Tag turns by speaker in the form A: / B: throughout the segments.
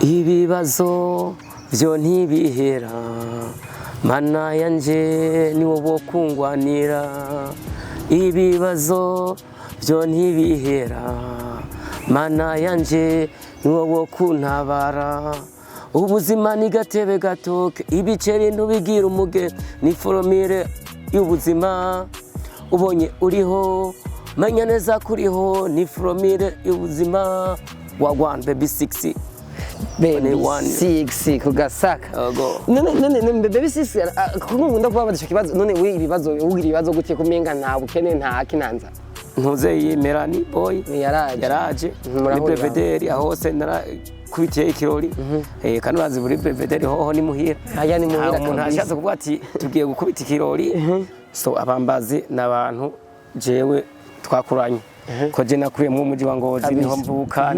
A: ibibazo vyo ntibihera mana yanje ni wowe kungwanira ibibazo vyo ntibihera mana yanje ni wowe kuntabara ubuzima ni gatebe gatoke ibiceri ntubigira umuge ni foromire y'ubuzima ubonye uriho menya neza kuriho ni foromire y'ubuzima wagwan baby 6
B: Baby 6 kugasaka. None baby 6 kunkunda kubabadisha kibazo none we ibibazo ugira ibibazo gute kumenga nta bukene nta kinanza.
A: Ntuze yemera ni boy yaraje muri brevederi ahose nara kubitiye ikirori kandi bazi muri brevederi hoho ni muhira.
B: Aya ni muhira
A: umuntu ashatse kuvuga ati tugiye gukubita ikirori so abambazi nabantu jewe twakuranye. Ko je nakuye mu muji wa Ngozi niho mvuka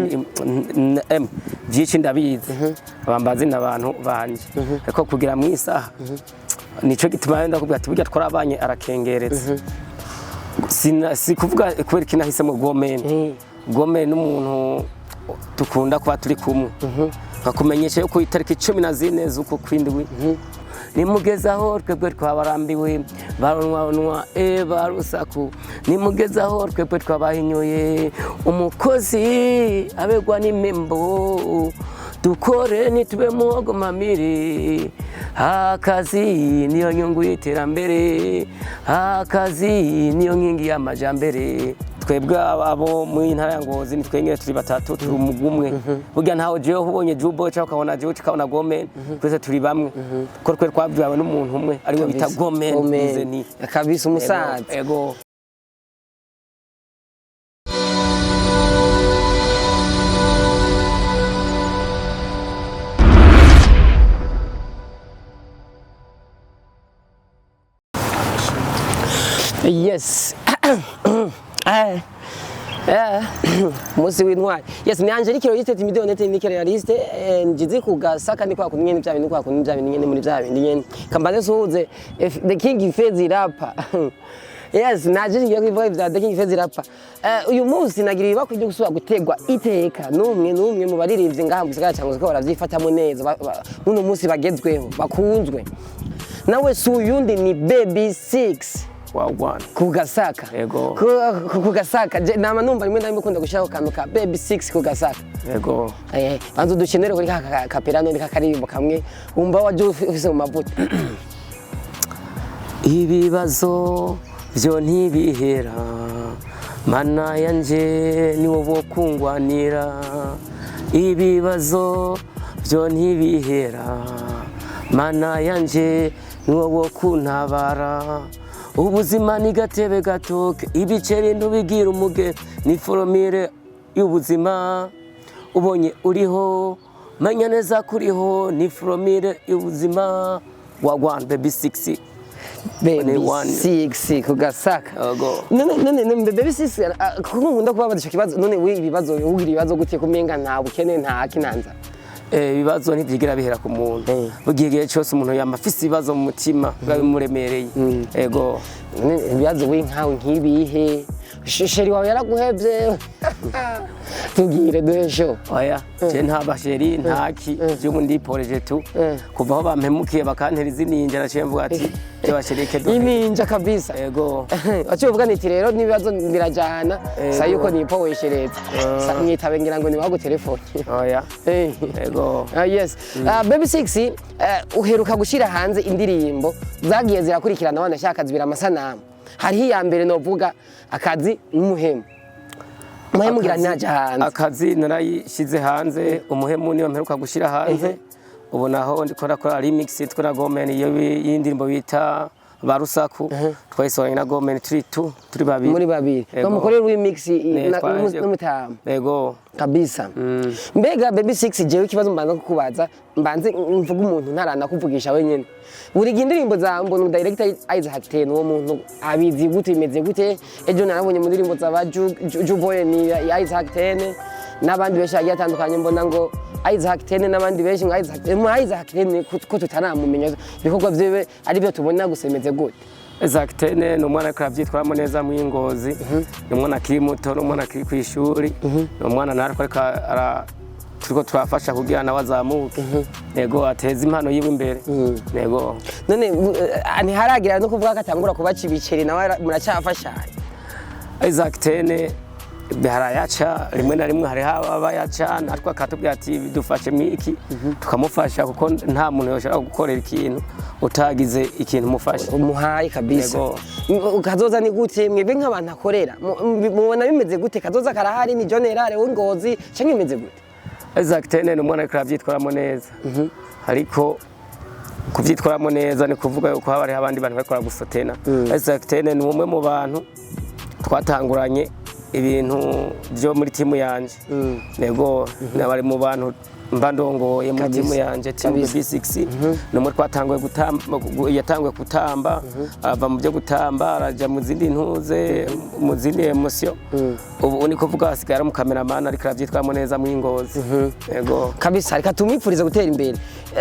A: vyinshi ndabizi abambazi nabantu banje ariko kugira mu isaha nico gituma ndakubwira ati burya twarabanye arakengeretse si kuvuga kubera kinahisemo gomene n'umuntu tukunda kuba turi kumwe nkakumenyesha yuko itariki 14 z'uko kwindwi nimugezaho twebwe twabarambiwe baronwa barusaku nimugezaho twebwe twabahinyoye umukozi abegwa n'imembo dukore nitube muhogo mamiri akazi niyo nyungu y'iterambere akazi niyo nkingi y'amajambere twebwe abo mu ntara ya Ngozi ni twengere turi batatu turi umugumwe burya ntaho jewe ubonye Jubo cyangwa ukabona jewe ukabona Gomen twese turi bamwe ko twe twabwiwe n'umuntu umwe ariwe bita Gomen ni
B: kabisa umusaza
A: ego
B: yes musi w'intwari yes ni Angelique Royiste timidio nete nikere realiste njizi kugasaka ni kwa kunyene bya bintu kwa kunyene bya bintu nyene muri bya bintu nyene kambaze suhuze the king fezi rapper yes naje ngiye kwivuga bya the king fezi rapper uyu munsi nagira iba kujya gusubira gutegwa iteka numwe mu baririmbyi ngaha mu gisagara cyangwa ko baravyifatamo neza muno munsi bagezweho bakunzwe nawe suyundi ni baby 6
A: wagwana
B: kugasaka
A: yego
B: kugasaka nama numva rimwe ndabimo kunda gushiraho kantu ka baby 6 kugasaka
A: yego
B: banzo dukenere kuri kapirano ni kakarimbo kamwe umva waje ufise mu mavuta
A: ibibazo vyo ntibihera mana yanje ni wowe kungwanira ibibazo vyo ntibihera mana yanje ni wowe kuntabara ubuzima ni gatebe gatoke ibiceri ntubigira umuge ni foromire y'ubuzima ubonye uriho menya neza kuriho ni foromire y'ubuzima wagwan baby 6
B: baby 6 kugasaka none baby 6 kunkunda kubabadisha kibazo none we ibibazo ugira ibibazo gute kumenga nta bukene nta kinanza
A: ibibazo ntibyigira bihera ku muntu bugiye cyose umuntu yamafise ibibazo mu mutima bimuremereye ego
B: ibibazo w'inkawe nkibihe sheri wawe yaraguhevye tugire duhesho
A: oya je nta basheri ntaki je ndi projet tu kuva aho bampemukiye bakantera izininja naciye mvuga ati je bashirike
B: do ininja kabisa
A: ego
B: acivuga niti rero nibibazo birajana sa yuko nipo weshereza mwitabe ngira ngo ni wago telefone
A: oya ego
B: yes baby 6 uheruka gushira hanze indirimbo zagiye zirakurikirana wanashaka zibira amasanamu hariho iya mbere novuga akazi n'umuhemu umuhemu gira naja hanze
A: akazi narayishize hanze umuhemu niyo mperuka gushira hanze ubonaho ndikora remix twara Gomen y'indirimbo bita barusaku twayisohanye na Gomen turi babiri
B: muri babiri bamukorera remix n'umutama
A: yego
B: kabisa mbega baby 6 jewe kibazo mbanza kukubaza mbanze mvuga umuntu ntarana kuvugisha wenyene buri indirimbo za mbona director Isaac Ten uwo muntu abizi gute imeze gute ejo narabonye mu ndirimbo za Juboye ni Isaac Ten n'abandi benshi agiye atandukanye mbona ngo Isaac Ten n'abandi benshi ngo Isaac Ten ko tutaramumenya ibikorwa byiwe ari byo tubona gusemeze gute
A: Isaac Ten ni umwana aravyitwaramo neza mu Ngozi ni umwana akiri muto ni umwana akiri kwishuri ni umwana nariko turiko turafasha kugira nawe azamuke yego ateze impano yiwe imbere yego
B: none ntiharagira no kuvuga ko atangura kubaca ibiceri nawe muracyafashanya
A: Isaac Tene harayaca rimwe na rimwe hari abayaca natwe akatubwira ati dufashe mwiki tukamufasha kuko nta muntu yoshobora gukorera ikintu utagize ikintu mufasha
B: umuhaye kabisa kazoza ni gute mwebwe nk'abantu akorera mubona bimeze gute kazoza karahari ni generale w'Ingozi canke bimeze gute
A: Isaac Tene ni umwana ariko aravyitwaramo neza ariko kuvyitwaramo neza ni kuvuga yuko haba hari abandi bantu bariko baragusotena Isaac Tene ni umwe mu bantu twatanguranye ibintu byo muri timu yanje nego nabari mu bantu mbandongoye muri timu yanje timu B6 numwe twatanguye gutamba yatanguye gutamba ava mu byo gutamba araja mu zindi ntuze mu zindi emotion ubu niko vuga asigara mu cameraman ariko aravyitwamo neza mu Ingozi nego
B: kabisa reka tumwipfurize gutera imbere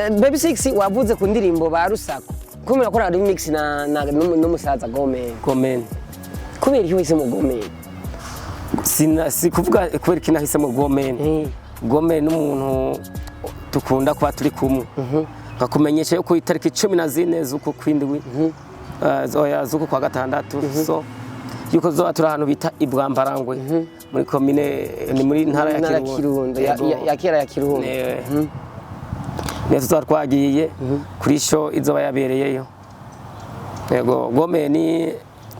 B: B6 wavuze ku ndirimbo ba Rusako kumira ko ari mix no musaza Gomen kubera iki wese mu Gomen
A: si kuvuga kubera iki nahisemo Gomen n'umuntu tukunda kuba turi kumwe nkakumenyesha yuko itariki 14 z'uko kwindwi z'uko kwa gatandatu so yuko zo turi ahantu bita Ibwambarangwe muri commune ni muri ntara ya Kirundo
B: ya kera ya Kirundo
A: neza twagiye kuri show izoba yabereyeyo yego Gomen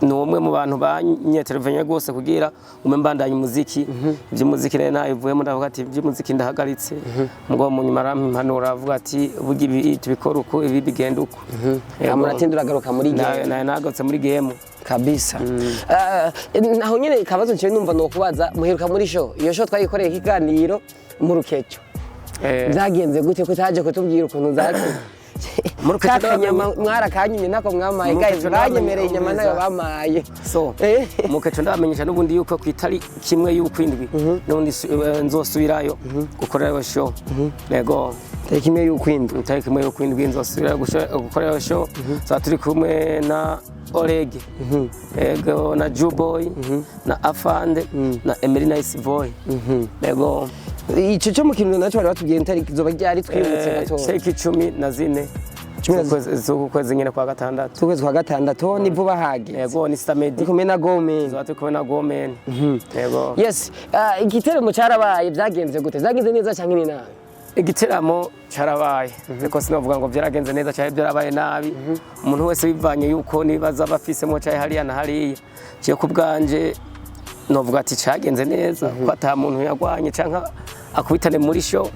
A: ni umwe mu bantu banyeterevenya gose kugira umembandanye umuziki iby'umuziki rero nayivuyemo ndavuga ati iby'umuziki ndahagaritse ngo mu nyuma rampanura avuga ati bugi ibi bikora uko ibi bigenda uko
B: amuratindura garuka muri game
A: nagarutse muri game
B: kabisa naho nyene kabazo nje numva no kubaza muheruka muri show iyo show twayikoreye ikiganiro mu Rukeco byagenze gute ko taje kutubwira ukuntu zaki Kanyama mwarakanyumye nako mwamaye guys banyemereye inyama nayo bamaye
A: so mukeco ndamenyesha nubundi yuko kwitari kimwe y'ukwindwi nubundi nzosubirayo gukorera show nego
B: kimwe y'ukwindwi
A: nzosubira gukorera show za turi kumwe na Orege ego na Juboy na Afande na Emery Nice Boy nego
B: ico cyo mu Kirundo naco bari batubwiye ntari kizoba ryari twibutse gato
A: tariki 14 z'ukwezi nyene kwa gatandatu
B: z'ukwezi kwa gatandatu ni vuba hage
A: yego ni Samedi
B: kumwe na Gomen
A: kumwe na Gomen yego
B: yes igiteramo cyarabaye byagenze gute byagenze neza cyangwa ni nabi
A: igiteramo cyarabaye ariko sinavuga ngo byaragenze neza cyane byarabaye nabi umuntu wese bivanye yuko nibaza bafisemo cyaye hariya na hariya cyo kubganje novuga ati cyagenze neza ko ata muntu yagwanye canka akubitane muri show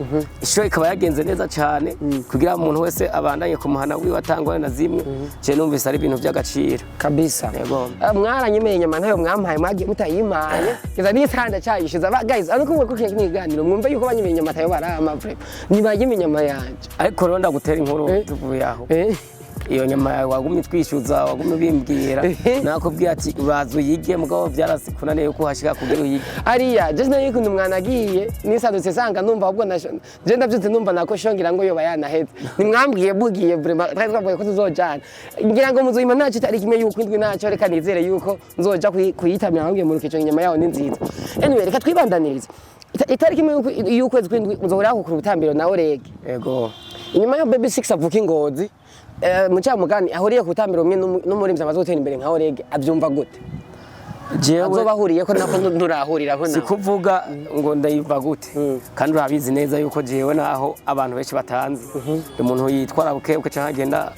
A: show ikaba yagenze neza cyane kugira umuntu wese abandanye kumuhana wiwe atangwa na zimwe je numvise ari ibintu by'agaciro
B: kabisa yego mwaranyemeye nyama nayo mwampaye mwagiye mutayimaye kiza n'itanda cyayishiza guys ariko mwe kukiye kiniganiro mwumva yuko banyemeye nyama tayo barama pre nibagime nyama yanje
A: ariko ronda gutera inkuru tuvuye aho iyo nyama yawe wagumye twishyuza wagumye bimbwira nakubwiye ati uraza uyige mugabo byarasikunaniye yuko hashika kugira uyige
B: ariya je nayo kuntu mwana agiye nisadutse sanga numva ahubwo je ndavyutse numva nako shongira ngo yoba yanaheze nimwambwiye bugiye vraiment twavuye ko tuzojana ngira ngo muzoyima naco itari kimwe y'ukwindwi naco reka nizere yuko nzoja kuyitamira ahubwo mu Rukeco nyama yawo ni nziza anyway reka twibandanirize itari kimwe y'ukwezi kwindwi muzohora ku rutambiro nawe rege
A: yego
B: inyuma yo baby 6 avuka Ingozi mucamugani ahuriye kutambira umwe n'umurimvyi amazotera imbere nka Orege avyumva gute
A: jewe
B: azobahuriye ko nako nturahuriraho nawe
A: sikuvuga ngo ndayiva gute kandi urabizi neza yuko jewe naho abantu benshi batanzi umuntu yitwara bukebuke cyangwa agenda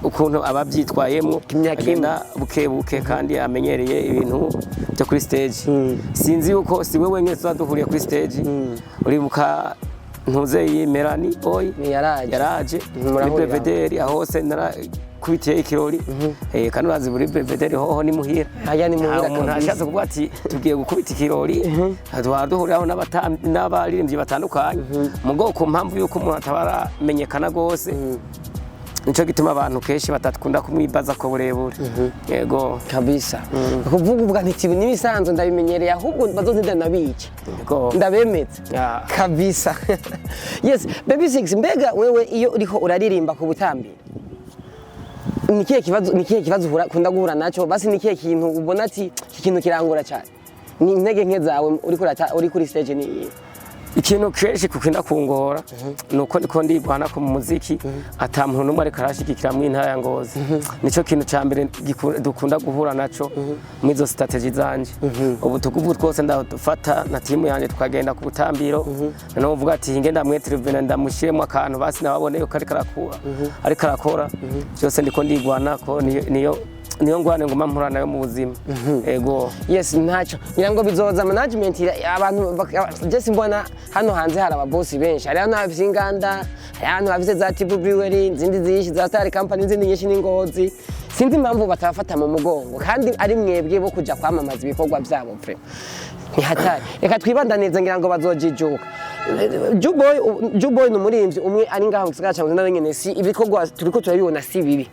A: ukuntu ababyitwayemo agenda bukebuke kandi amenyereye ibintu byo kuri stage sinzi yuko si wewe wenyine tuzaduhuriye kuri stage uribuka ntuze yimerani boy yaraje muri Belvedere ahose narakubitiye ikirori kandi urazi muri Belvedere hoho ni muhira
B: aya ni muhira
A: umuntu ashatse kuvuga ati tugiye gukubita ikirori duhuriraho n'abaririmbyi batandukanye mugo ku mpamvu yuko umuntu atabaramenyekana gose nico gituma abantu kenshi batakunda kumwibaza ko burebure yego
B: kabisa kuvuga nti nibisanzwe ndabimenyereye ahubwo bazozida nabice ndabemetse kabisa yes baby 6 mbega wewe iyo uriko uraririmba ku butambiro nikiye kibazo kunda guhura naco basi nikiye kintu ubona ati ikintu kirangura cyane ni intege nke zawe uri kuri stage ni
A: ikintu kenshi kukinda kungora nuko ndiko ndigwana ko mu muziki ata muntu numwe ariko arashigikira mu intara ya Ngozi nico kintu ca mbere dukunda guhura naco mwizo strategy zanje ubu tukuvu twose ndafata na timu yanje twagenda ku butambiro no uvuga ati ngenda mwetire ndamushiremo akantu basi nababone yuko ariko arakora cyose ndiko ndigwana ko niyo ngwane ngoma mpura nayo mu buzima ego
B: yes ntaco ngira ngo bizoza management abantu je mbona hano hanze hari ababosi benshi hari hano afise inganda hari hano afise za Tibu Brewery nzindi zishi za Star Company nzindi nyinshi n'ingozi sinzi impamvu batafata mu mugongo kandi ari mwebwe bo kuja kwamamaza ibikorwa byabo pre ni hatari reka twibandaneza ngira ngo bazojijuka Juboy n'umurimvyi umwe ari ngaho gisagara cyangwa n'abengene si ibikorwa turiko turabibona si bibi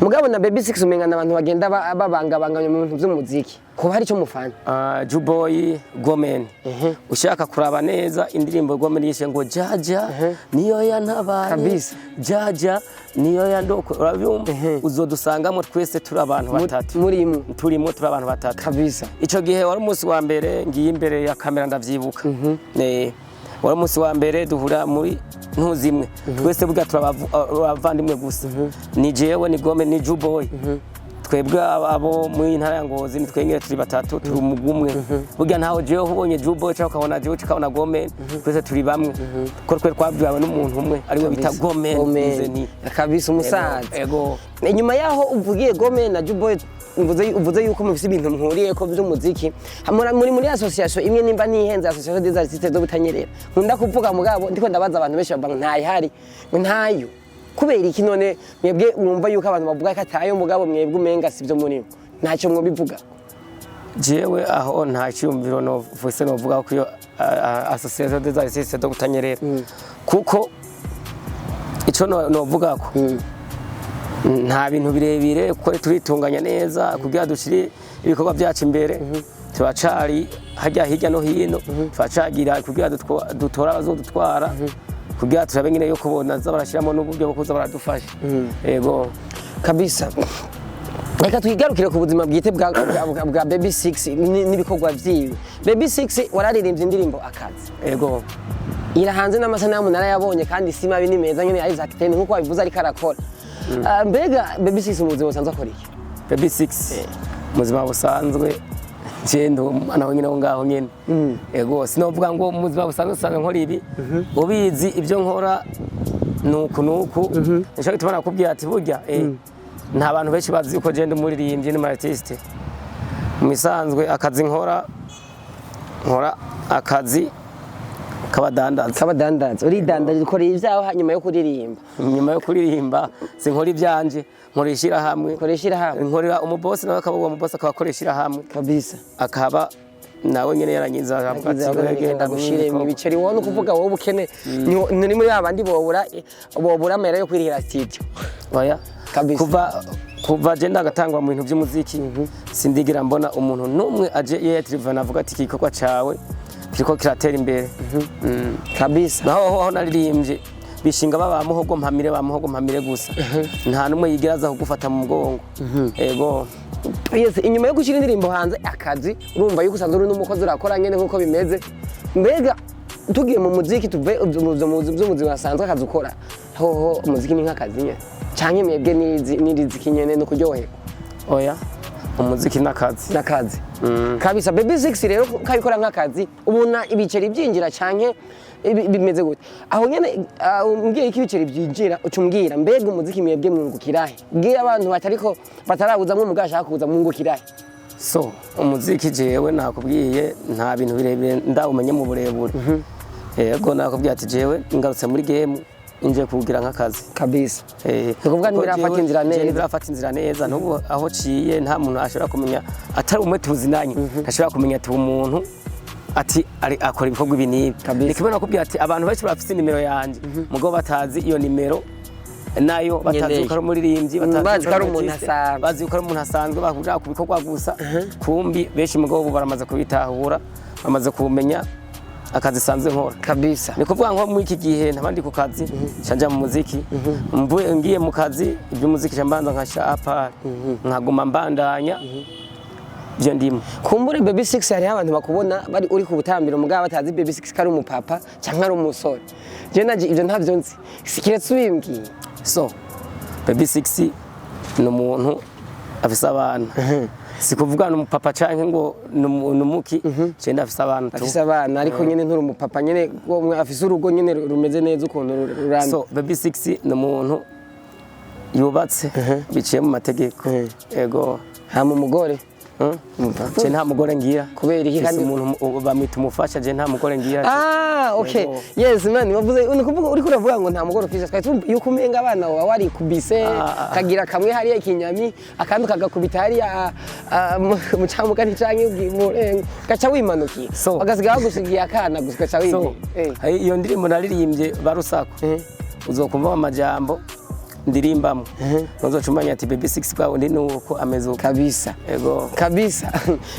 B: mugabo na Baby 6 umengana abantu bagenda babangabanganya mu bintu by'umuziki kuba hari cyo mufana
A: Juboy Gomen ushaka kuraba neza indirimbo Gomen yishe ngo jaja niyo yantabaye
B: kabisa
A: jaja niyo yandoko urabyumva uzodusangamo twese turi abantu batatu turimo turi abantu batatu
B: kabisa
A: ico gihe wari umunsi wa mbere ngiye imbere ya kamera ndavyibuka wari umunsi wa mbere duhura muri ntuzimwe twese buga turabavandimwe gusa ni jewe ni Gomen ni Juboy twebwe abo mu intara ya Ngozi nitwengere turi batatu turi umugumwe burya ntaho jewe ubonye Juboy cyangwa ukabona jewe ukabona Gomen twese turi bamwe ko twe twabwiwe n'umuntu umwe ariwe bita Gomen
B: kabisa umusaza
A: ego
B: inyuma yaho uvugiye Gomen na Juboy uvuze yuko mufise ibintu mpuriye ko by'umuziki muri association imwe nimba nihenze association des artistes zo butanyerera nkunda kuvuga mugabo ndiko ndabaza abantu benshi baba ntayihari ntayo kubera iki none mwebwe mwumva yuko abantu bavuga ko atayo mugabo mwebwe umenga sivyo muri ntacyo mwobivuga
A: jewe aho nta cyumviro no vose no vuga ko association des artistes zo butanyerera kuko ico no vuga ko nta bintu birebire kuko turitunganya neza kugira dushire ibikorwa byacu imbere tubacari hajya hirya no hino tubacagira kugira dutora abazodutwara kugira turabe ngine yo kubona zabarashiramo n'uburyo bwo kuza baradufasha yego
B: kabisa reka twigarukire ku buzima bwite bwa Baby 6 n'ibikorwa vyiwe Baby 6 wararirimbye indirimbo akazi
A: yego
B: irahanze n'amasanamu narayabonye kandi si mabi ni meza nyene ari Zakten nkuko wabivuze ariko arakora mbega Baby 6 muzima busanzwe akora iki
A: Baby 6 muzima busanzwe Jendo nawe nyine ngaho nyene ego sinovuga ngo muzima busanzwe usanga nkora ibi ubizi ibyo nkora nuku nshaka tubana kubwira ati burya nta bantu benshi bazi uko Jendo muririmbye ni artiste misanzwe akazi nkora akazi
B: kabadandaza uridandaza ukora ibyaho hanyuma yo kuririmba sinkora ibyanje nkoreshira hamwe nkorera umuboss nawe akaba umuboss akabakoreshira hamwe kabisa
A: akaba nawe nyene yaranyiza
B: agenda gushire mu biceri wowe no kuvuga wowe ubukene ni muri abandi bobura amera yo kwirihira studio
A: oya
B: kabisa
A: kuva je ndagatangwa mu bintu by'umuziki sindigira mbona umuntu numwe aje yetriva navuga ati igikorwa cawe kiriko kiratera imbere
B: kabisa
A: naho naririmbye bishinga bamuhogo mpamire gusa nta numwe yigeraza kugufata mu mugongo ego
B: yes inyuma yo gushira indirimbo hanze akazi urumva yuko usanzwe uri n'umukozi urakora nyene nkuko bimeze mbega tugiye mu muziki tuve by'umuziki wasanzwe akazi ukora hoho umuziki ni nk'akazi nyene canke mwebwe niriziki nyene no kuryoherwa
A: oya umuziki nakazi
B: kabisa Baby 6 rero kabikora nk'akazi ubona ibiceri byinjira canke bimeze gute aho nyene umbwiye iki ibiceri byinjira ucumbwira mbega umuziki mwebwe mwungukirahe bwira abantu batarabuza mwe mugashaka kuza mwungukirahe
A: so umuziki jewe nakubwiye nta bintu birebire ndawumenye mu burebure yego nakubwiye ati jewe ngarutse muri game inje kugira nk'akazi
B: kabisa kuvuga
A: nibirafata inzira neza n'ubu aho ciye nta muntu ashobora kumenya atari umwe tuzinanye ashobora kumenya ati umuntu ati akora ibikorwa ibinibi nikibona kubwira ati abantu benshi bafite nimero yanje mugo batazi iyo nimero nayo batazi ko ari umuririmbyi
B: bazi
A: ko ari umuntu asanzwe bakuja ku bikorwa gusa kumbi benshi mugo baramaze kubitahura bamaze kumenya akazi sanzwe nkora
B: kabisa
A: ni kuvuga nko muri iki gihe ntabandi ku kazi canja mu muziki ngiye mu kazi iby'umuziki cyambanza nkasha apart nkaguma mbandanya byo ndimo.
B: Kumbure baby 6 hari abantu bakubona bari uri ku butambiro mugabo batazi baby 6 kari umupapa canke ari umusore. Je naje ivyo ntavyo nzi. Sikiretse ubimbwiye.
A: So baby 6 ni umuntu afise abana. Si kuvuga n'umupapa canke ngo numuki je ndafise abana tu.
B: Afise abana ariko nyene nturi umupapa nyene afise urugo nyene rumeze neza ukuntu rurana.
A: So baby 6 ni umuntu yubatse biciye mu mategeko. Ego
B: hama umugore
A: je nta mugore ngira
B: kubera iki kandi
A: umuntu bamwita umufasha je nta mugore ngira.
B: Okay, yes man, wavuze ukuvuga uri kuravuga ngo nta mugore ufise twari yuko umenga abana wawe wari kubise kagira kamwe hariya ikinyami akandi kagakubita hariya mu camugani canke murengo gaca wimanukiye bagasiga bagusigiye akana gusa wiwe.
A: Iyo ndirimbo naririmbye barusako uzokumva amajambo ndirimbamo nozocumanya ati baby 6 kwa undi nuko ameze
B: kabisa.
A: Ego
B: kabisa.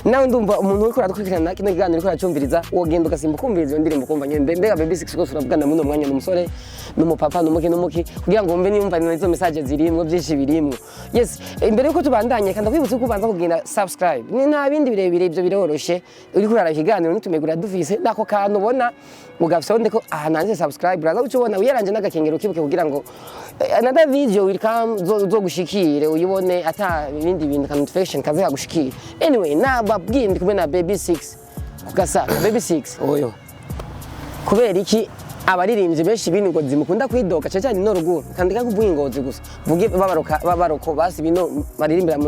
B: Nawe ndumva umuntu uri kuradukurikirana kino kiganiro uri kuracumviriza wogenda ugasimba kumviriza iyo ndirimbo kumva nyene mbega baby 6 ko turavugana muno mwanya n'umusore n'umupapa n'umuki kugira ngo mbe niyumva nizo message zirimwo byinshi birimwo. Yes, imbere yuko tubandanye kandi kwibutse ko ubanza kugenda subscribe ni nta bindi birebire ibyo biroroshe uri kurara ikiganiro nitumegura dufise nako kantu ubona ugafisonde ko nanze subscribe uraza ucubona uyaranje n'agakengero kibuke kugira ngo another video will come zo gushikire uyibone ata ibindi bintu ka notification kaze kagushikire. Anyway nababwiye ndi kumwe na baby 6 kugasaka baby 6
A: oyo
B: kubera iki abaririmbyi benshi b'ingozi mukunda kwidoka cyane n'urugo kandi kakuvuga ingozi gusa vuge babaroko basi bino baririmbira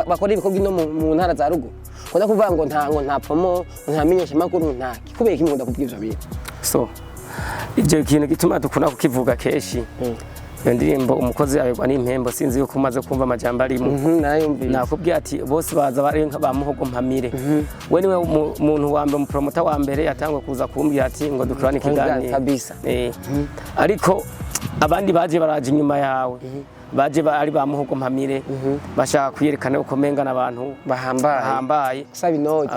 B: bakora ibikorwa ino mu ntara za rugo kunda kuvuga ngo nta promo nta menyesha makuru nta kubera iki mukunda kubwira bintu.
A: So ivyo kintu gituma dukunda kukivuga keshi iyo ndirimbo umukozi abegwa n'impembo sinzi yuko umaze kumva amajambo arimo. Nakubwiye ati bose baza bari nk'abamuhogo mpamire we niwe umuntu wa mbere umupromota wa mbere yatangwe kuza kumbwira ati ngo dukorane ikiganiro
B: kabisa.
A: Ariko abandi baje baraje inyuma yawe baje bari bamuhogo mpamire bashaka kuyerekana uko menga n'abantu bahambaye
B: saba inoti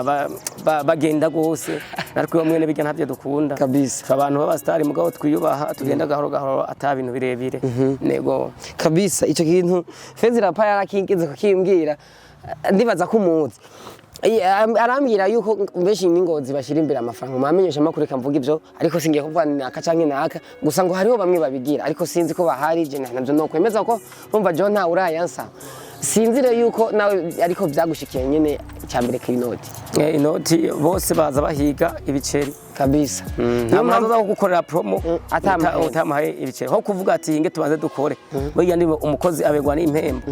A: bagenda gose nariko mwene bijya ntavyo dukunda
B: kabisa.
A: Abantu baba star mugabo twiyubaha tugenda gahoro gahoro ata bintu birebire. Nego
B: kabisa ico kintu Fezira pa yarakingize kukimbwira ndibaza ko umuzi arambwira yuko benshi n'ingozi bashira imbere amafaranga mamenyesha makuru kamvuga ivyo ariko singiye kuvuga naka canke naka gusa ngo hariho bamwe babigira ariko sinzi ko bahari je navyo no kwemeza ko urumva John nta urayansa sinzire yuko nawe ariko vyagushikiye nyene cyambere k'inoti.
A: Inoti bose baza bahiga ibiceri
B: kabisa.
A: Nta mpamvu zo gukorera promo atamaye ibiceri ho kuvuga ati inge tubanze dukore burya ndi umukozi abegwa n'impembo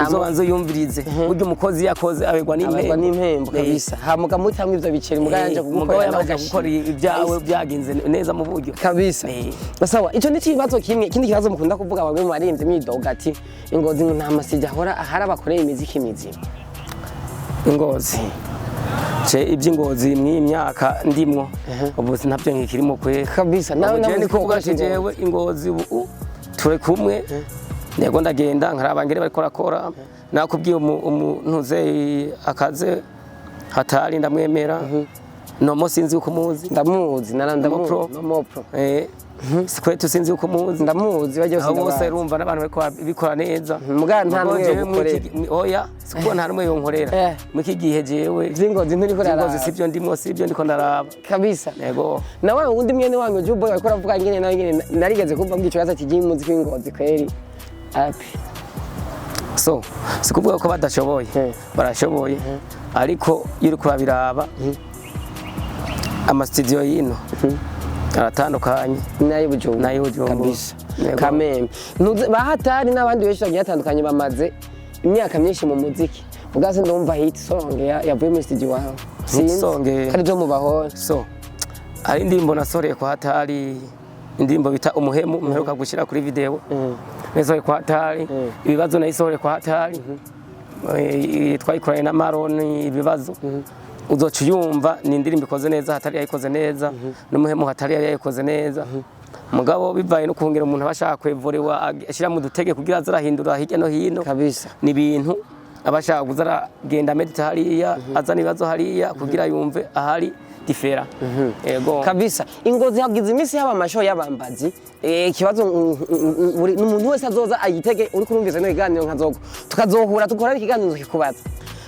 A: uzobanze yumvirize burya umukozi yakoze abegwa
B: n'impembo kabisa. Hamuga mutamwe ivyo biceri muganje
A: gukora ibyawe byaginze neza mu buryo
B: kabisa. Basawa ico ni kibazo kimwe ikindi kibazo mukunda kuvuga bamwe mu barimvye mwidoga ati ingozi nta masije ahora abakoreye imiziki mizima
A: ingozi iby'ingozi mw'imyaka ndimwo ubu ntabyo nkikirimo kwe
B: kabisa. Nawe
A: ni kuvuga jewe ingozi ubu turi kumwe nego ndagenda nkarabangere bariko rakora nakubwiye umuntuze akaze hatari ndamwemera no sinzi uko muzi
B: ndamuzi narandamuzi no pro
A: sikwetu sinzi uko muzi
B: ndamuzi bajye
A: bose urumva n'abantu bariko bikora neza
B: muga nta numwe gukorera
A: oya sikubo nta numwe yonkorera muki gihe jewe
B: zingozi nturi korera
A: zingozi sivyo ndimo sivyo ndiko ndaraba
B: kabisa.
A: Yego
B: nawe undi mwene wanyu Jubo yakora avuga ingene nawe ingene narigeze kumva mwico yaza kigiye umuziki w'ingozi kweri api.
A: So sikuvuga ko badashoboye barashoboye ariko yiri kurabiraba ama studio yino aratandukanye
B: nayo bujumbu kabisa. Kameme bahatari n'abandi benshi bagiye atandukanye bamaze imyaka myinshi mu muziki ugaze ndumva hit song yavuye mu studio wawe
A: sinzi
B: kandi byo mubahora.
A: So ari ndimbo nasoreye kwa hatari indimbo bita umuhemu mperuka gushira kuri video nesoye kwa hatari ibibazo nayisoreye kwa hatari twayikoranye na Maron ibibazo uzoca uyumva ni indirimbo ikoze neza hatari yayikoze neza n'umuhemu hatari yayikoze neza mugabo bivaye no kuhongera umuntu abashaka kwevorewa ashira mu dutege kugira azarahindura hirya no hino
B: kabisa.
A: ni ibintu abashaka kuza aragenda medita hariya azana ibibazo hariya kugira yumve ahari difera. Yego
B: kabisa. Ingozi hagize imisi haba amasho y'abambazi ikibazo n'umuntu wese azoza ayitege uri kurumviza no iganiro nkazogo tukazohura tukora ikiganiro kikubaza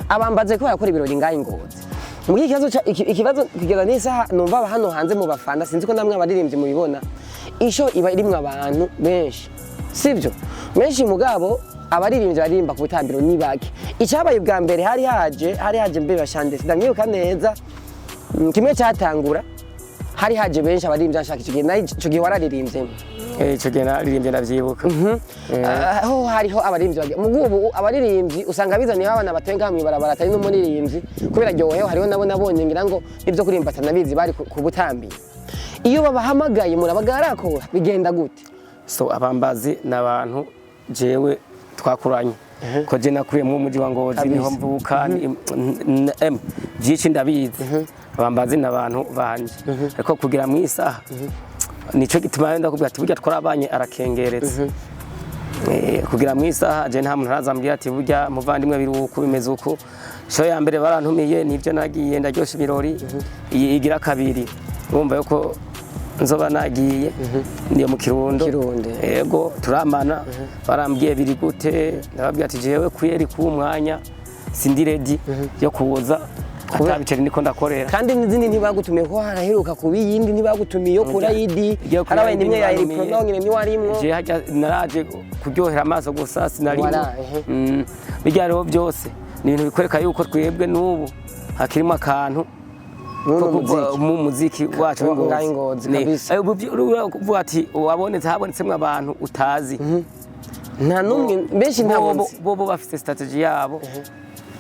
B: abambaze ko yakora ibirori ngaho Ingozi. Muri ikibazo kigeza n'isaha numva hano hanze mu bafana sinzi ko namwe abaririmbyi mubibona isho iba irimwe abantu benshi sivyo menshi mugabo abaririmbyi baririmba ku butambiro ni bake. Icyabaye bwa mbere hari haje mbe bashande ndamwibuka neza kimwe cyatangura hari haje benshi abaririmbyi ashaka ico gihe wararirimbye
A: ico gihe naririmbye ndavyibuka.
B: Aho hariho abaririmbyi mugubu abaririmbyi usanga bizaniye abana batenga mu barabara atari n'umuririmbyi kubera ryoheho hariho nabo nabonye ngira ngo ivyo kuririmba atanabizi bari ku butambiro. Iyo babahamagaye murabagarako bigenda gute?
A: So abambazi n'abantu jewe twakuranye ko je nakuriye mu muji wa Ngozi niho mvuka vyinshi ndabizi. Abambazi n'abantu banje ariko kugira mu isaha nico gituma ndakubwira ati burya twarabanye arakengeretse. Kugira mu isaha je nta muntu arazambwira ati burya muvandimwe biruko bimeze uko. So ya mbere barantumiye nivyo nagiye ndaryosha ibirori igira kabiri urumva yuko nzoba nagiye ndiye mu Kirundo. Yego turamana barambwiye biri gute ndababwira ati jewe kuyeri ku mwanya sindi ready yo kuza atabiceri niko ndakorera.
B: Kandi n'izindi ntibagutumiye ko haraheruka kuba iyindi ntibagutumiye yo kura yidi harabaye nimwe ya Eriprono nyine niwarimwo
A: je hajya naraje kuryohera amaso gusa sinarimo. Bijya rero byose ni ibintu bikwereka yuko twebwe n'ubu hakirimo akantu mu muziki wacu
B: w'Ingozi kabisa.
A: Uvuga ati wabonetse habonetsemwe abantu utazi
B: nta numwe benshi ntabonze
A: bo bafite strategy yabo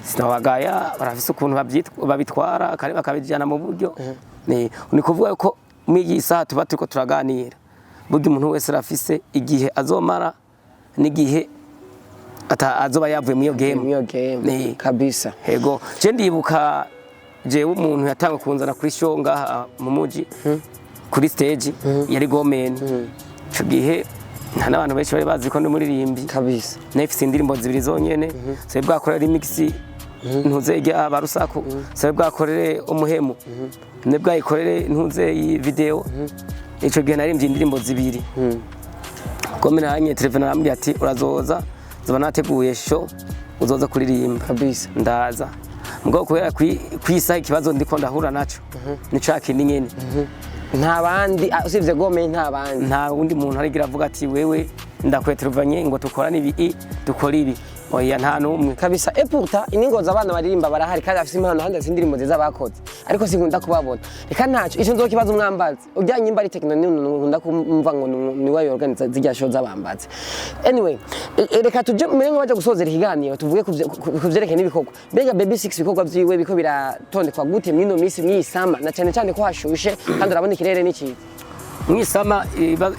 A: sinabagaya barafise ukuntu babitwara kandi bakabijana mu buryo ni kuvuga ko mw'iyi saha tuba turiko turaganira burya umuntu wese arafise igihe azomara n'igihe azoba yavuye mu iyo game
B: kabisa.
A: Yego je ndibuka jewe umuntu yatanga kunzana kuri show ngaha mu muji kuri stage yari Gomeni ico gihe nta n'abantu benshi bari bazi ko ndi muririmbi
B: kabisa.
A: Nefise indirimbo zibiri zonyene se bwakorera remix ntuzege abarusaku se bwakorere umuhemu ne bwayikorere ntuze iyi video ico gihe narimbye indirimbo zibiri. Gomeni hanye telefone arambwira ati urazoza zoba nateguye show uzoza kuririmba
B: kabisa.
A: Ndaza mugabo kubera kwisa ikibazo ndiko ndahura naco nicaki ni nyene
B: nta bandi usivye Gomeni nta bandi
A: nta undi muntu arigira avuga ati wewe ndakweteruvanye ngo tukorane ibi dukora ibi oya nta numwe
B: kabisa. Pourtant iningozi abana baririmba barahari kandi afise impano handi indirimbo nziza bakoze ariko sinkunda kubabona. Reka ntaco ico nzokibaza umwambazi ujyanye imba ari technology nkunda kumva ngo ni wayo organize zijya show z'abambazi. Anyway reka tuje muri baje gusozera ikiganiro tuvuge kuvyerekeye n'ibikorwa. Mbega Baby 6 bikorwa vyiwe biko biratondekwa gute mwino misi mwisama na cyane cyane ko hashushe kandi urabona ikirere n'iki
A: mwisama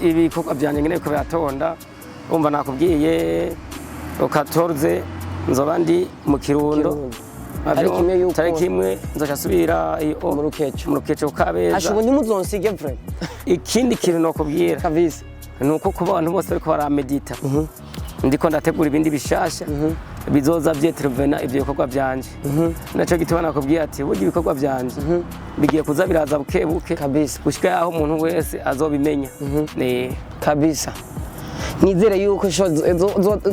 A: ibikorwa byanje ngene biko biratonda umva nakubwiye 14 nzoba ndi mu Kirundo tariki imwe nzoca subira
B: mu Rukeco
A: Kabeza.
B: Ashubu ntimuzonsige vrema.
A: Ikindi kintu nokubwira
B: kabisa
A: nuko kuba abantu bose bariko baramedita ndiko ndategura ibindi bishasha bizoza vyetervena ivyo bikorwa byanje. Naco gituma nakubwira ati burya ibikorwa byanje bigiye kuza biraza buke
B: kabisa
A: gushika yaho umuntu wese azobimenya
B: kabisa. Nizere yuko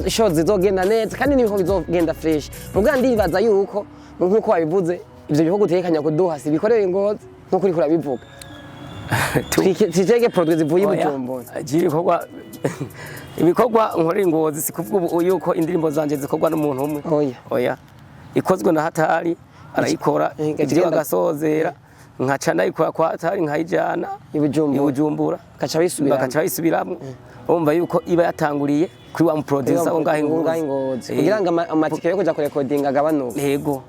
B: shows zizogenda neza kandi n'ibiko bizogenda fresh. Muga ndibaza yuko nkuko wabivuze ivyo bihugu utekanya kuduha si bikoreye Ingozi nkuko uri kurabivuga. Titege produit zivuye Bujumbura.
A: Ibikorwa nkorera Ingozi sikuvuga yuko indirimbo zanje zikorwa n'umuntu umwe. Oya ikozwe na hatari arayikora ivyo agasozera nkaca ndayikora kwa hatari nkayijana ibujumbura kaca bisubiramwo. Umva yuko iba yatanguriye kuri wa producer ngaho Ingozi
B: kugira ngo amatike yo kuja kurecording agabanuka.
A: Yego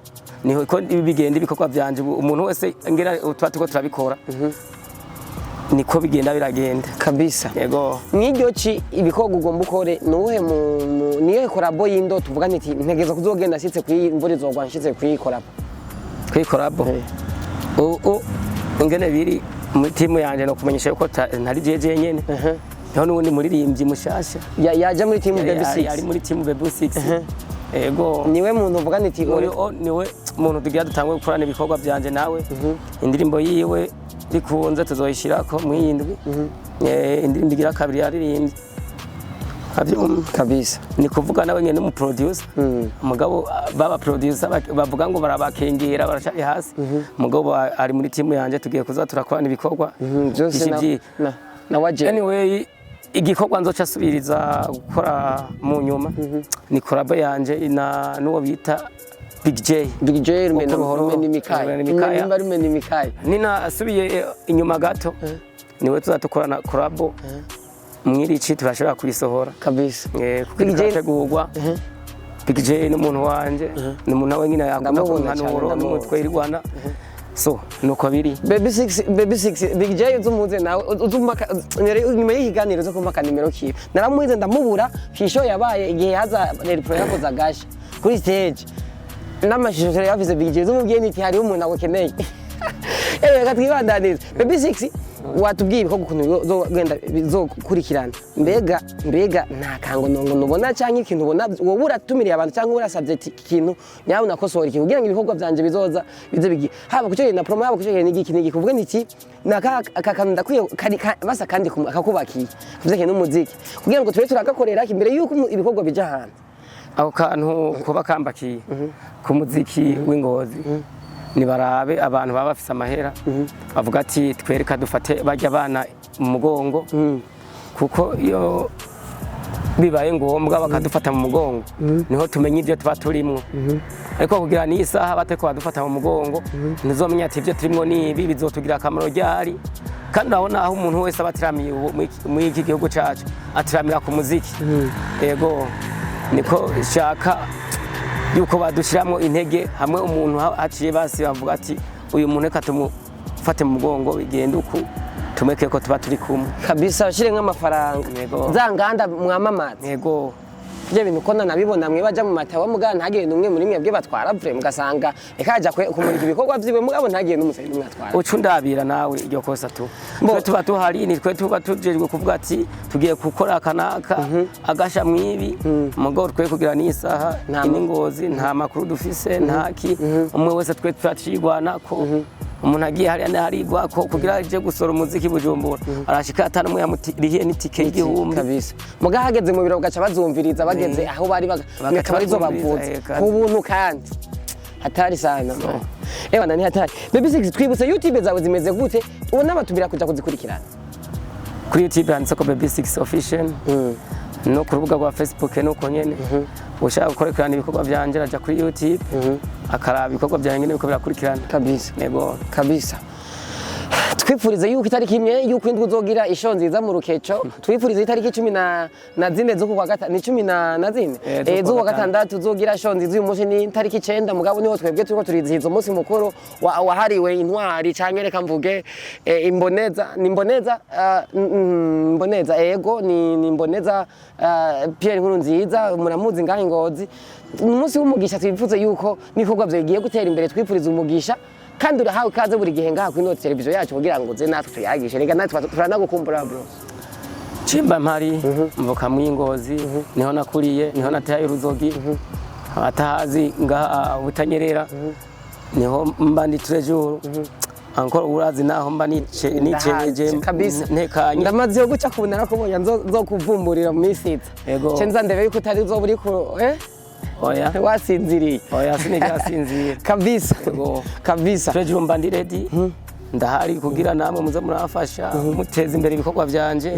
A: niho ko bigenda ibikorwa byanje umuntu wese ngera twatuko turabikora niko bigenda biragenda
B: kabisa.
A: Yego
B: mwiryo ci ibikorwa ugomba ukore nuhe niyo korabo yindo tuvuga nti ntegeza kuzogenda sitse kuri imvura izogwa nshitse kuri korabo ingene biri mu timu yanje no kumenyesha yuko ntari jeje nyene niho n'ubundi muririmbyi mushasha yaje muri timu Baby 6
A: yari muri timu Baby 6 Ego.
B: niwe muntu uvuga niti
A: niwe muntu tugira dutangwe gukorana ibikorwa byanje nawe. Indirimbo yiwe bikunze tuzoyishirako mu yindwi. Indirimbo igira kabiri yaririmbye.
B: Kabisa.
A: Ni kuvuga nawe nyene mu producer. Mugabo baba producer bavuga ngo barabakengera barashari hasi. Mugabo ari muri team yanje tugiye kuza turakorana ibikorwa.
B: Byose na waje.
A: Anyway, igikorwa nzoca asubiriza gukora mu nyuma. Ni collab yanje na nuwo bita Big J
B: rumeni Mikaya.
A: Nina asubiye inyuma gato. Niwe tuzatukorana collab. Mwirici turashobora kubisohora
B: kabisa.
A: Big J tegurwa. Big J n'umuntu wanje n'umuntu we nyina yakunda kunkanuro n'umutwe irwana. So nuko biri
B: Baby 6 Big J uzumuze nawe uzumaka nyuma y'ikiganiro zo kumaka nimero kiwe naramuhize ndamubura fisho yabaye igihe haza repro yakoza gasha kuri stage n'amashusho yavuze Big J uzumubwiye niti hari umuntu agukeneye reka twibandanize Baby 6 watubwiye ko gukuntu zogenda bizokurikirana mbega nta kango nongo nubona cyangwa ikintu ubona wowe uratumiriye abantu cyangwa urasabye ikintu nyawe nakosora ikintu kugira ngo ibikorwa byanje bizoza bize bigi haba kucyo na promo haba kucyo n'iki kuvuga niki nakakanda ndakwiye basa kandi akakubakiye kuvuze ikintu umuziki kugira ngo tube turagakorera imbere yuko ibikorwa bija hanze
A: aho kantu kuba kambakiye ku muziki w'Ingozi ni barabe abantu baba bafise amahera bavuga ati twereka dufate bajya abana mu mugongo kuko iyo bibaye ngombwa bakadufata mu mugongo niho tumenya ivyo tuba turimwo ariko kugira ni isaha bateko badufata mu mugongo ntizomenya ati ivyo turimwo nibi bizotugira akamaro ryari kandi urabona aho umuntu wese abatiramiye mu iki gihugu cacu atiramira ku muziki yego niko shaka yuko badushiramwo intege hamwe umuntu aciye basi bavuga ati uyu muntu reka tumufate mu mugongo bigenda uku tumeke ko tuba turi kumwe
B: kabisa ushire nk'amafaranga za nganda mwamamaza
A: yego
B: je bintu kona nabibona mwe baja mu matawa mugana ntagiye numwe muri mwe bwe batwara vre mugasanga ekaja kumurika ibikorwa vyiwe mugabo ntagiye n'umusayi mwatwara
A: ucu ndabira nawe iryo kosa tu twe tuba tuhari ni twe tuba tujejwe kuvuga ati tugiye gukora kanaka agasha mwibi mugabo twe kugira ni isaha n'Ingozi nta makuru dufise ntaki umwe wese twe twacigwana ko umuntu agiye harigwa ko kugira aje gusora umuziki Bujumbura arashika atanu mu yamurihiye n'itike y'igihumbi
B: kabisa mugahageze mu biro gaca bazumviriza bageze aho bari bakabarizo bavuze ku buntu kandi hatari sana ewa nani hatari Baby 6 twibutse YouTube zawe zimeze gute ubona batubira kuja kuzikurikirana
A: kuri YouTube handitse ko Baby 6 official no ku rubuga rwa Facebook nuko nyene ushaka gukorekerana ibikorwa byanje raja kuri YouTube akaraba ibikorwa byanje nyene biko birakurikirana
B: kabisa
A: yego
B: kabisa twifurize yuko itariki imwe yuko indwi uzogira isho nziza mu rukeco twifurize itariki 14 zo kwa gatatu ni 14 zo kwa gatandatu uzogira isho nziza uyu munsi ni itariki 9 mugabo niho twebwe turiko turizihiza umunsi mukuru wahariwe intwari canke reka mvuge imboneza ni imboneza ego ni imboneza Pierre Nkuru nziza muramuzi ngahe Ngozi umunsi w'umugisha twifuze yuko nikorwa byagiye gutera imbere twifuriza umugisha kandi urahawe kaze buri gihe ngaha kuri note televiziyo yacu kugira ngo ze natwe tuyagishe rega natwe turanagukumbura bro
A: Chimba mpari mvuka mu Ngozi niho nakuriye niho nataye uruzogi abatahazi ngaha butanyerera niho mba ndi treasure encore urazi naho mba niceje
B: kabisa
A: ntekanye
B: ndamaze yo guca kubunara ko bonya nzo kuvumburira mu misitsa cenza ndebe yuko utari zo buri ko
A: oya
B: wasinziriye
A: oya sinigasinzira
B: kabisa kabisa
A: treasure mba ndi ready ndahari kugira namwe muze murafasha muteza imbere ibikorwa byanje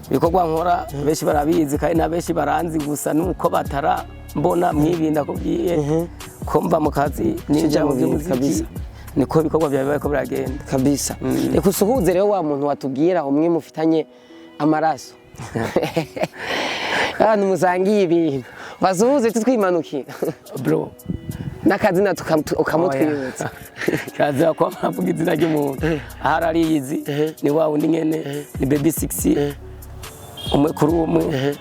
A: ibikorwa nkora beshi barabizi kandi na beshi baranzi gusa nuko batara mbona mwibinda kubwiye komba mu kazi ninja mu by'umuziki niko ibikorwa byawe bariko biragenda
B: kabisa reka usuhuze rero wa muntu watubwira umwe mufitanye amaraso hano musangiye ibintu basuhuze tutwimanukira
A: bro
B: nakazina ukamutwibutsa
A: kaza kwa mavuga izina ry'umuntu aharariyizi ni wa wundi nyene ni Baby 6 umwe kuri umwe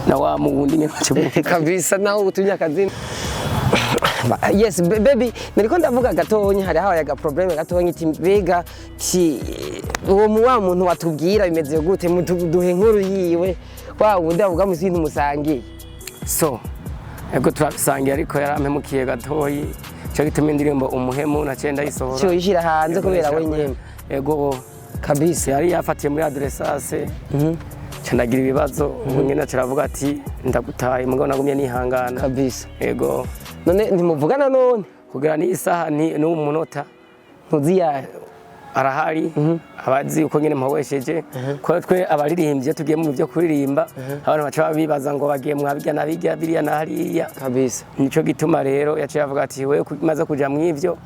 A: na wa wundi nyene
B: kabisa naho utunya akazina yes baby nariko ndavuga gatonya hari habaye aga problem gatonya iti mbega ti uwo wa muntu watubwira bimeze gute muduhe nkuru yiwe wa wundi avuga mu sintu musangiye
A: so ego turasangiye ariko yarampemukiye gatoyi cyo gituma indirimbo umuhemu naciye ndayisohora
B: cyo yishira hanze kubera wenyene
A: ego
B: kabisa
A: yari yafatiye muri adressase ndagira ibibazo nyine acaravuga ati ndagutaye mugabo nagumye nihangana
B: kabisa
A: ego
B: none ntimuvugana none
A: kugira ni isaha ni umunota
B: ntuziya
A: arahari abazi uko nyine mpawesheje ko twe abaririmbye tugiye mu byo kuririmba abantu baca bibaza ngo bagiye mwabijya nabijya biriya na hariya
B: kabisa
A: nico gituma rero yaciye avuga ati we kumaze kuja mu ivyo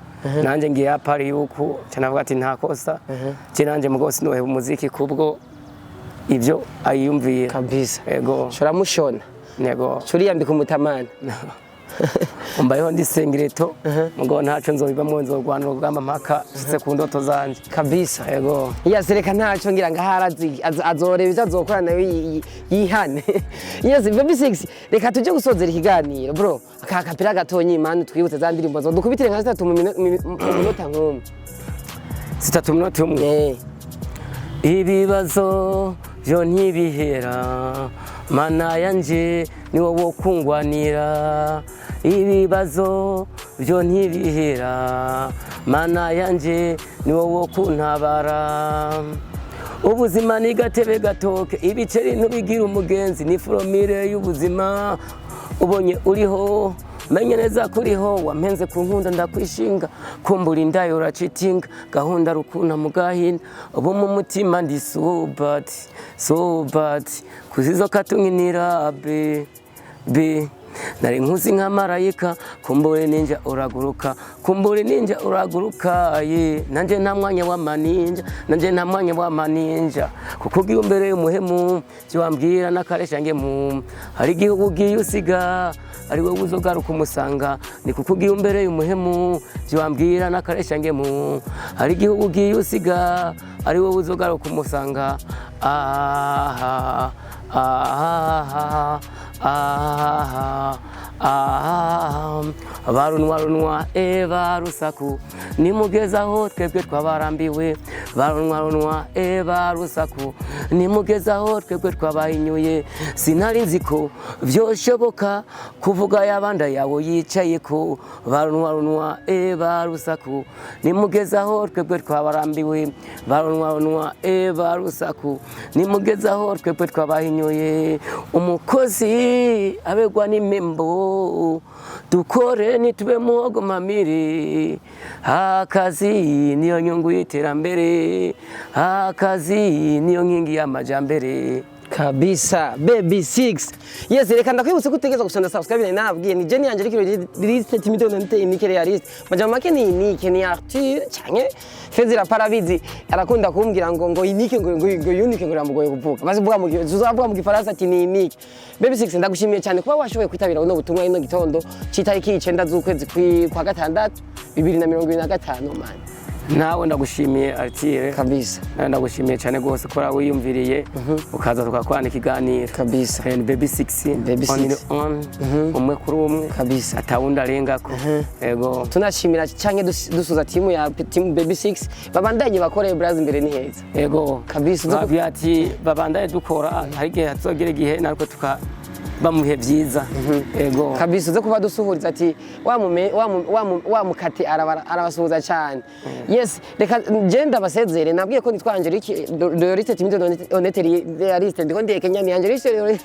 A: nanje ngiye apari yuko cyanavuga ati nta kosa je nanje mugose nohe umuziki kubwo ivyo ayiyumvire
B: kabisa
A: ego
B: shora mushona
A: nego
B: curiyambika umutamana
A: umbayeho ndi sengireto mugo ntaco nzobibamwo nzogwana urugamba mpaka shitse ku ndoto zanje
B: kabisa
A: ego
B: yasereka ntaco ngira ngo harazi azoreba ivyo azokora nawe yihane yes baby 6 reka tuje gusozera ikiganiro bro akakapira gatonyi imana twibutse za ndirimbo zo dukubitire nka 3 minota nk'umwe
A: 3 minota umwe ibibazo byo ntibihera mana yanje ni wowe kungwanira ibibazo byo ntibihera mana yanje ni wowe kuntabara ubuzima ni gatebe gatoke ibiceri ntubigira umugenzi ni foromire y'ubuzima ubonye uriho menye neza kuriho wampenze ku nkunda ndakwishinga kumbura indayo uracitinga gahunda rukuna mu gahinda ubu mu mutima ndi so bad kuzizo katunkinira be nari nkuzi nka marayika kumbure ninja uraguruka ye nanje nta mwanya w'amaninja kuko ugiye imbere y'umuhemu byo wambwira n'akaresha ngemu hari igihugu ugiye usiga ari wowe uzogaruka umusanga ni kuko ugiye imbere y'umuhemu byo wambwira n'akaresha ngemu hari igihugu ugiye usiga ari wowe uzogaruka umusanga barunwa barusaku nimugezaho twebwe twabarambiwe barunwa barusaku nimugezaho twebwe twabahinyuye sinari nzi ko byoshoboka kuvuga yabanda yawo yicaye ko barunwa barusaku nimugezaho twebwe twabarambiwe barunwa barusaku nimugezaho twebwe twabahinyuye umukozi abegwa n'imembo dukore nitube muhogo mamiri akazi niyo nyungu y'iterambere akazi niyo nkingi y'amajambere
B: kabisa baby 6 yes reka ndakwibutse kutegeza gusonda subscribe nabwiye ni Jenny yanje rikiro liste timido nte inikere ya liste majama make ni inike ni Arthur canke Fezira Parabizi arakunda kumbwira ngo inike ngo unike ngo ramugoye kuvuga maze vuga mu tuzavuga mu gifaransa ati ni inike baby 6 ndagushimiye cyane kuba washoboye kwitabira no butumwa ino gitondo citariki 9 z'ukwezi kwa gatandatu 2025 man
A: nawe ndagushimiye Arthur
B: kabisa
A: ndagushimiye cyane gose ko wiyumviriye ukaza tukakwana ikiganiro
B: kabisa
A: and baby 6 on umwe kuri umwe
B: kabisa
A: atawunda arengako ego
B: tunashimira canke dusuza timu ya team baby 6 babandanye bakore Brazil imbere ni heza
A: ego
B: kabisa
A: babyati babandanye dukora hari gihe hazogera gihe nariko bamuhe byiza ego
B: kabisa zo kuba dusuhuriza ati wa mukati arabasuhuza cyane yes reka genda basezere nabwiye ko nitwanje Loriste timido honeteri realiste ndiko ndekenya ni Angelique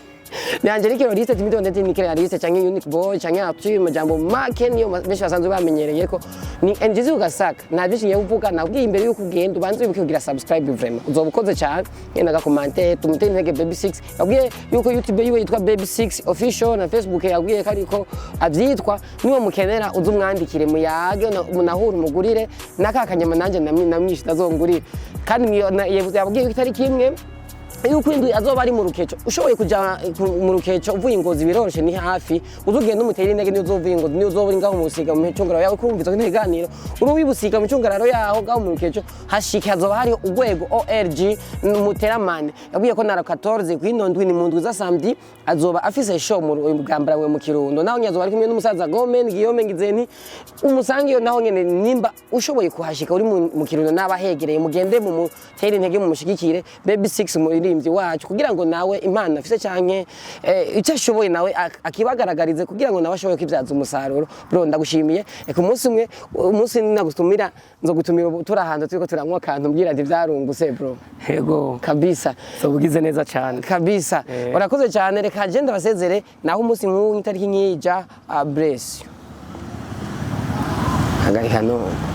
B: ni Angelique Loriste timido honeteri ni realiste canke unique boy canke Arthur majambo make niyo benshi basanzwe bamenyereye ko ni NGZ ugasaka nabishinye uvuga nabwiye imbere yuko ugenda ubanze ubikigira subscribe vraiment uzobukoze cyane yenda ga commenter tumuteye intege baby 6 yabwiye yuko YouTube yiwe yitwa baby 6 official na Facebook yabwiye kariko avyitwa niwo mukenera uzumwandikire muyage munahura umugurire nakakanyama nanje namwishi tazongurire kandi yabwiye itariki imwe yuko indwi azoba ari mu rukeco ushoboye kuja mu rukeco uvuye ingozi biroroshe ni hafi uzugenda umutera intege niyo uzovuye ingozi niyo uzobura ngaho mu busiga mu cungaro yawe kurumviza n'ibiganiro urubibusiga mu cungararo yaho ngaho mu rukeco hashike hazoba hari urwego ORG muteramane yabwiye ko nara 14 kwino ndwi ni mu ndwi za samedi azoba afise show mu bwambara we mu Kirundo naho nyazoba ari kumwe n'umusaza Gomen Guillaume Ngizeni umusangiyo naho nyene nimba ushoboye kuhashika uri mu Kirundo n'abahegereye mugende mu mutera intege mu mushigikire baby 6 muri umuririmbyi wacu kugira ngo nawe impano afise canke icyo ashoboye nawe akibagaragarize kugira ngo nawe ashoboye kwibyaza umusaruro. Bro ndagushimiye ku munsi umwe umunsi nagutumira nzogutumira turi ahantu turiko turanywa akantu mbwira ati vyarunguse bro.
A: Yego
B: Kabisa.
A: so ugize neza cyane
B: Kabisa. Urakoze cyane reka je ndabasezere naho umunsi nk'uyu itariki nk'ija bless you. Hagarika none.